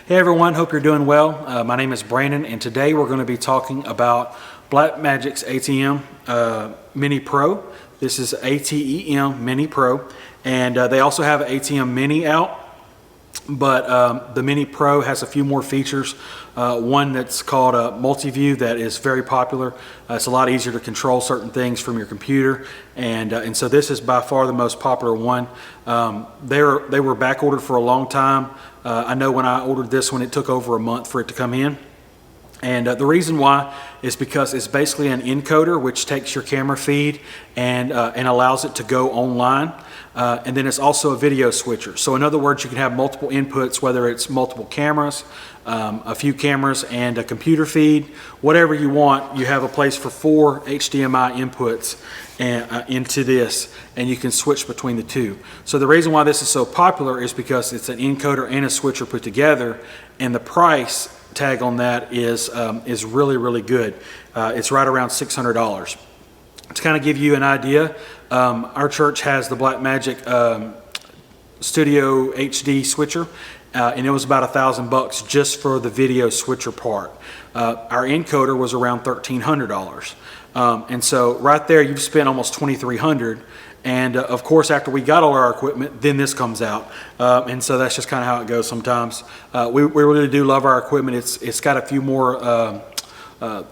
Hey everyone, hope you're doing well. My name is Brandon, and today we're going to be talking about Blackmagic's Atem Mini Pro. This is ATEM Mini Pro, and they also have an ATEM Mini out, but the Mini Pro has a few more features. One that's called a multi-view that is very popular. It's a lot easier to control certain things from your computer, and so this is by far the most popular one. They were back ordered for a long time. I know when I ordered this one, it took over a month for it to come in. And the reason why is because it's basically an encoder which takes your camera feed and allows it to go online. And then it's also a video switcher. So in other words, you can have multiple inputs, whether it's multiple cameras, a few cameras, and a computer feed. Whatever you want, you have a place for 4 HDMI inputs into this, and you can switch between the two. So the reason why this is so popular is because it's an encoder and a switcher put together, and the price tag on that is really, really good. It's right around $600. To kind of give you an idea, our church has the Blackmagic Studio HD switcher, and it was about $1,000 just for the video switcher part. Our encoder was around $1,300, and so right there you've spent almost $2,300. And of course, after we got all our equipment, then this comes out, and so that's just kind of how it goes sometimes. We really do love our equipment. It's got a few more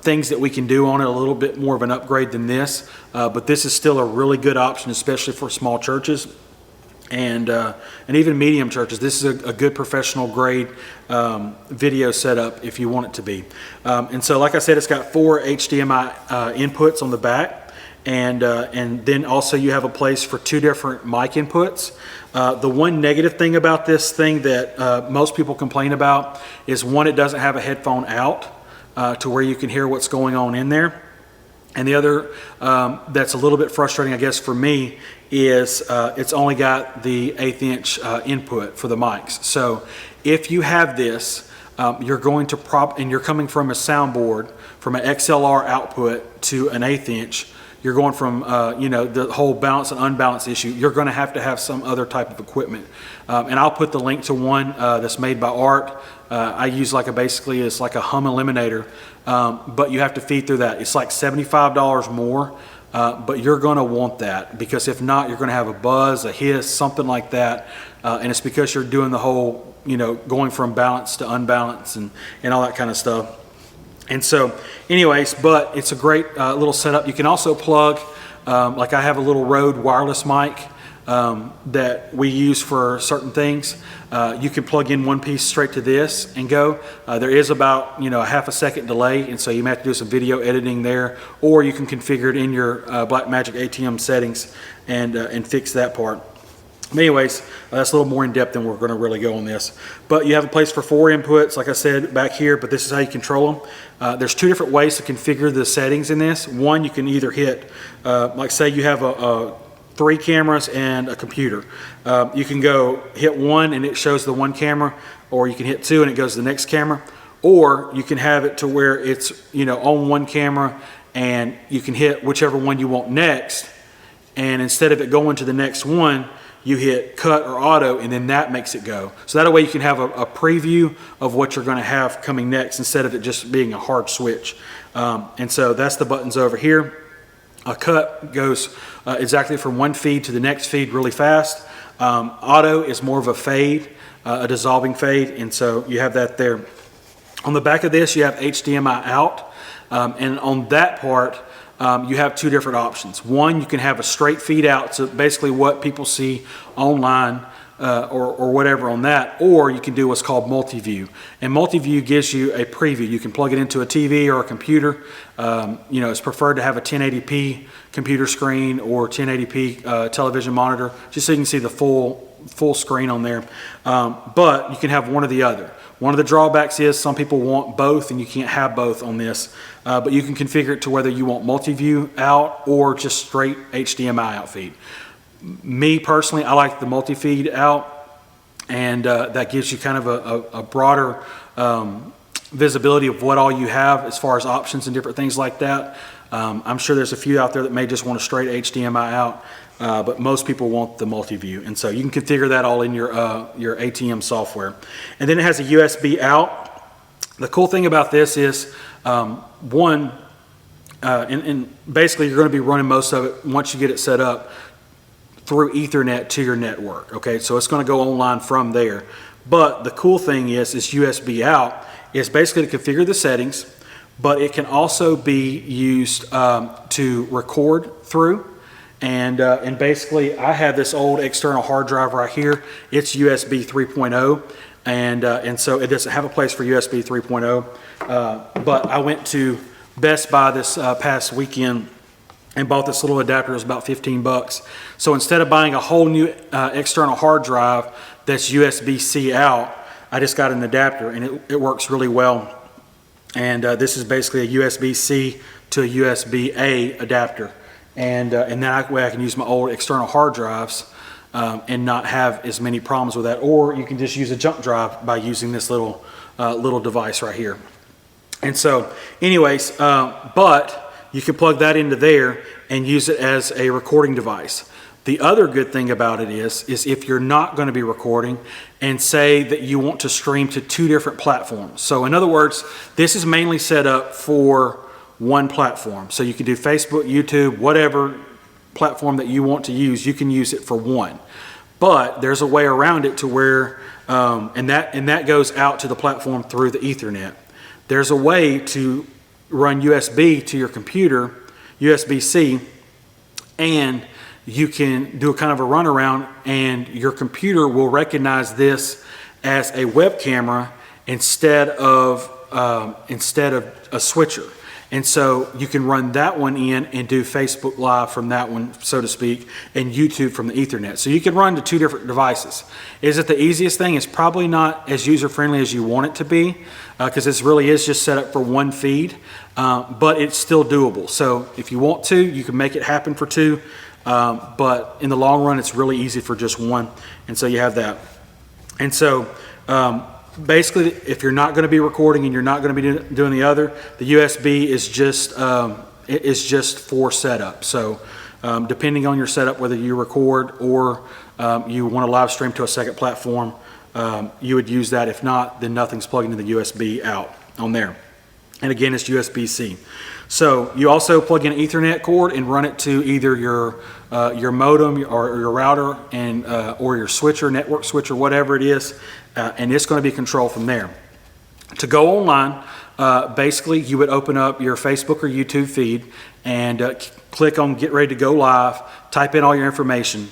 things that we can do on it, a little bit more of an upgrade than this, but this is still a really good option, especially for small churches and even medium churches. This is a good professional grade video setup if you want it to be. And so, like I said, it's got 4 HDMI inputs on the back. And then also you have a place for 2 different mic inputs. The one negative thing about this thing that most people complain about is, one, it doesn't have a headphone out to where you can hear what's going on in there. And the other that's a little bit frustrating, I guess, for me is it's only got the 1/8 inch input for the mics. So if you have this, you're going to and you're coming from a soundboard, from an XLR output to an 1/8 inch, you're going from, the whole balance and unbalance issue. You're going to have some other type of equipment. And I'll put the link to one that's made by Art. I use basically it's like a hum eliminator, but you have to feed through that. It's like $75 more, but you're going to want that, because if not, you're going to have a buzz, a hiss, something like that. And it's because you're doing the whole, going from balance to unbalance and all that kind of stuff. And so anyways, but it's a great little setup. You can also plug, like I have a little Rode wireless mic that we use for certain things. You can plug in one piece straight to this and go. There is about a half a second delay, and so you may have to do some video editing there, or you can configure it in your Blackmagic ATEM settings and fix that part. Anyways, that's a little more in depth than we're going to really go on this. But you have a place for 4 inputs, like I said, back here, but this is how you control them. There's 2 different ways to configure the settings in this. One, you can either hit, like say you have 3 cameras and a computer. You can go hit 1 and it shows the 1 camera, or you can hit 2 and it goes to the next camera. Or you can have it to where it's on 1 camera, and you can hit whichever one you want next, and instead of it going to the next one, you hit cut or auto, and then that makes it go. So that way you can have a preview of what you're going to have coming next, instead of it just being a hard switch. And so that's the buttons over here. A cut goes exactly from one feed to the next feed really fast. Auto is more of a fade, a dissolving fade, and so you have that there. On the back of this, you have HDMI out, and on that part, you have 2 different options. One, you can have a straight feed out, so basically what people see online or whatever on that, or you can do what's called multi-view. And multi-view gives you a preview. You can plug it into a TV or a computer. It's preferred to have a 1080p computer screen or 1080p television monitor, just so you can see the full screen on there. But you can have one or the other. One of the drawbacks is some people want both, and you can't have both on this, but you can configure it to whether you want multi-view out or just straight HDMI out feed. Me personally, I like the multi-feed out, and that gives you kind of a broader visibility of what all you have as far as options and different things like that. I'm sure there's a few out there that may just want a straight HDMI out, but most people want the multi-view. And so you can configure that all in your ATM software. And then it has a USB out. The cool thing about this is, and basically you're going to be running most of it once you get it set up through Ethernet to your network. Okay, so it's going to go online from there. But the cool thing is USB out is basically to configure the settings, but it can also be used to record through. And basically I have this old external hard drive right here. It's USB 3.0. And so it doesn't have a place for USB 3.0, but I went to Best Buy this past weekend and bought this little adapter. It was about 15 bucks. So instead of buying a whole new external hard drive that's USB-C out, I just got an adapter, and it works really well. And this is basically a USB-C to a USB-A adapter, and that way I can use my old external hard drives and not have as many problems with that. Or you can just use a jump drive by using this little device right here. And so anyways, but you can plug that into there and use it as a recording device. The other good thing about it is if you're not going to be recording and say that you want to stream to 2 different platforms. So in other words, this is mainly set up for one platform. So you can do Facebook, YouTube, whatever platform that you want to use, you can use it for one. But there's a way around it to where, and that goes out to the platform through the Ethernet. There's a way to run USB to your computer, USB-C, and you can do a kind of a runaround, and your computer will recognize this as a web camera instead of a switcher. And so you can run that one in and do Facebook Live from that one, so to speak, and YouTube from the Ethernet. So you can run to 2 different devices. Is it the easiest thing? It's probably not as user-friendly as you want it to be, because this really is just set up for one feed, but it's still doable. So if you want to, you can make it happen for 2, but in the long run, it's really easy for just one. And so you have that. And so basically, if you're not going to be recording and you're not going to be doing the other, the USB is just for setup. So depending on your setup, whether you record or you want to live stream to a second platform, you would use that. If not, then nothing's plugged into the USB out on there. And again, it's USB-C. So you also plug in an Ethernet cord and run it to either your modem or your router and or your switcher, network switcher, whatever it is, and it's going to be controlled from there. To go online, basically you would open up your Facebook or YouTube feed and click on Get Ready to Go Live, type in all your information,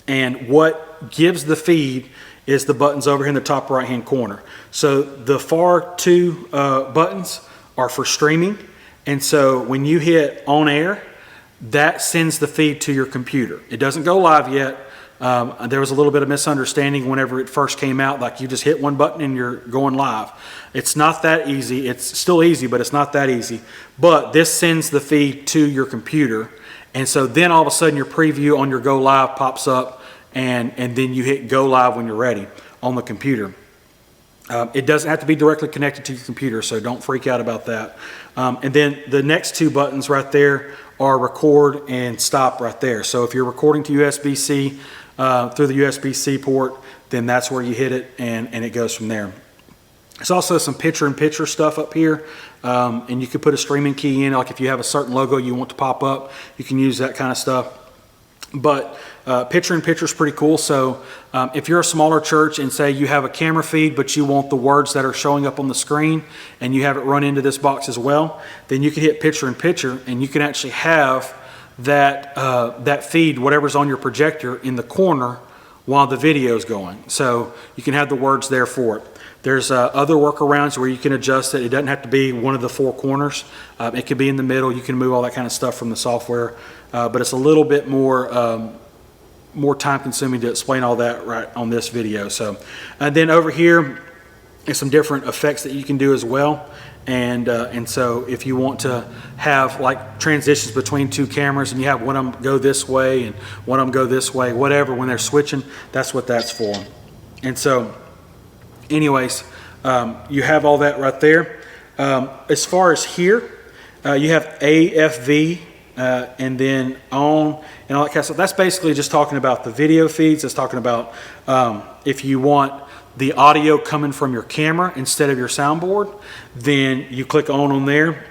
and what gives the feed is the buttons over here in the top right hand corner. So the far 2 buttons are for streaming. And so when you hit on air, that sends the feed to your computer. It doesn't go live yet. There was a little bit of misunderstanding whenever it first came out, like you just hit one button and you're going live. It's not that easy. It's still easy, but it's not that easy. But this sends the feed to your computer. And so then all of a sudden your preview on your go live pops up, and then you hit go live when you're ready on the computer. It doesn't have to be directly connected to your computer, so don't freak out about that. And then the next 2 buttons right there are record and stop right there. So if you're recording to USB-C through the USB-C port, then that's where you hit it, and it goes from there. There's also some picture-in-picture stuff up here, and you could put a streaming key in, like if you have a certain logo you want to pop up, you can use that kind of stuff. But picture-in-picture is pretty cool. So if you're a smaller church and say you have a camera feed, but you want the words that are showing up on the screen and you have it run into this box as well, then you can hit picture-in-picture, and you can actually have that feed, whatever's on your projector, in the corner while the video is going. So you can have the words there for it. There's other workarounds where you can adjust it. It doesn't have to be one of the 4 corners. It could be in the middle. You can move all that kind of stuff from the software, but it's a little bit more time consuming to explain all that right on this video. So, and then over here is some different effects that you can do as well. And so if you want to have like transitions between 2 cameras and you have one of them go this way and one of them go this way, whatever, when they're switching, that's what that's for. And so anyways, you have all that right there. As far as here, You have AFV, and then on and all that kind of stuff. That's basically just talking about the video feeds. It's talking about if you want the audio coming from your camera instead of your soundboard, then you click on there.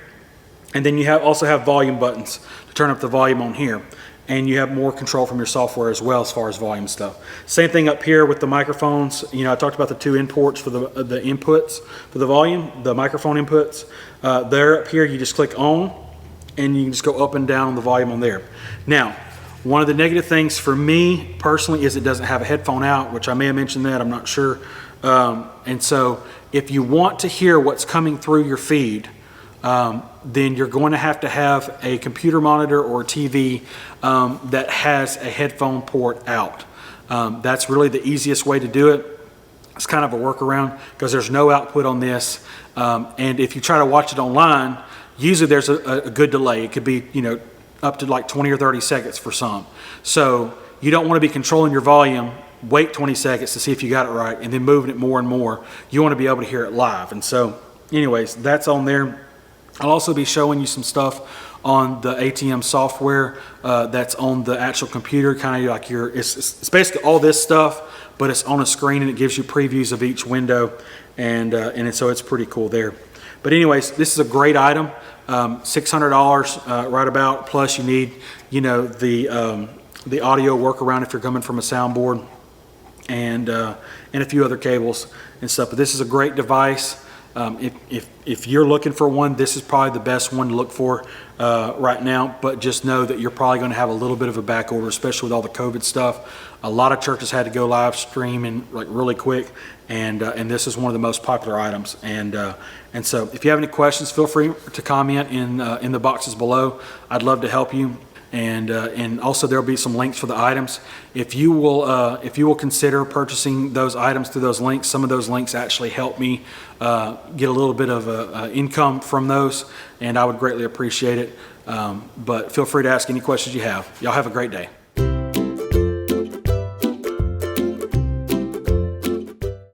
And then you also have volume buttons to turn up the volume on here. And you have more control from your software as well as far as volume stuff. Same thing up here with the microphones. You know, I talked about the 2 imports for the inputs for the volume, the microphone inputs. There up here, you just click on and you can just go up and down on the volume on there. Now, one of the negative things for me personally is it doesn't have a headphone out, which I may have mentioned that, I'm not sure. And so if you want to hear what's coming through your feed, then you're going to have a computer monitor or a TV that has a headphone port out. That's really the easiest way to do it. It's kind of a workaround because there's no output on this. And if you try to watch it online, usually there's a good delay. It could be, you know, up to like 20 or 30 seconds for some. So you don't want to be controlling your volume, wait 20 seconds to see if you got it right, and then moving it more and more. You want to be able to hear it live. And so anyways, that's on there. I'll also be showing you some stuff on the ATM software that's on the actual computer, kind of like it's basically all this stuff, but it's on a screen and it gives you previews of each window, and so it's pretty cool there. But anyways, this is a great item, $600 right about, plus you need, you know, the audio workaround if you're coming from a soundboard, and a few other cables and stuff. But this is a great device. If you're looking for one, this is probably the best one to look for right now, but just know that you're probably going to have a little bit of a back order, especially with all the COVID stuff. A lot of churches had to go live streaming like really quick, and this is one of the most popular items. And so if you have any questions, feel free to comment in the boxes below. I'd love to help you. And also there'll be some links for the items. If you will consider purchasing those items through those links, some of those links actually help me get a little bit of income from those, and I would greatly appreciate it. But feel free to ask any questions you have. Y'all have a great day.